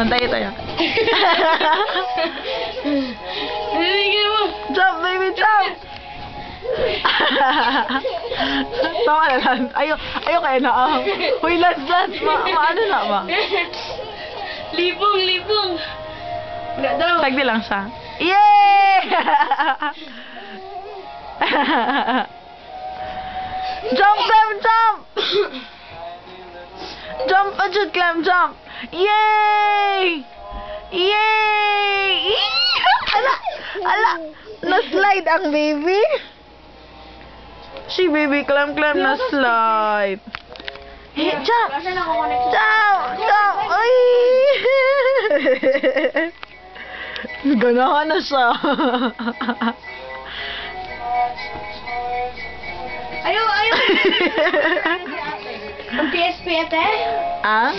Pantay tayo. Jump, baby, jump! Tama na lang. Ayaw kayo na. Uy, last. Maano na ba? Libong. Wala daw. Sagdi lang siya. Yay! Jump, Clem, jump! Jump, ajud, Clem, jump! Yay! Yay! Ala! Na-slide ang baby. Si baby Clem na-slide. Hey, jump! Jump! Ay! Ganahan na siya. Ayaw. Ang PSP ate? Ah?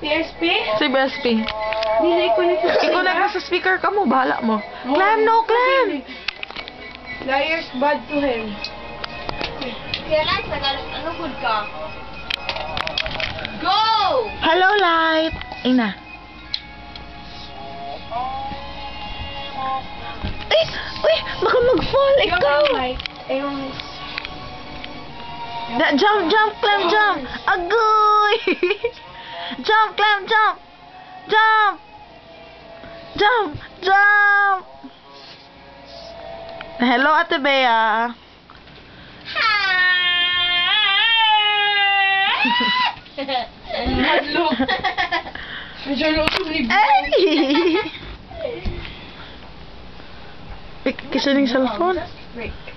PSP? Si BSP. Hindi na i-connect. I-connect na sa speaker ka mo. Bahala mo. Clem, no, Clem! Liars bad to him. Kaya lang, ano good ka? Go! Hello, Light! Ina. Uy! Baka mag-fall, ikaw! Jump, Clem, jump! Agoy! Jump, Clem, jump! Jump! Hello, Ate Bea. Look. Medyo lutong ni Ay! Kisa ng cellphone? Break.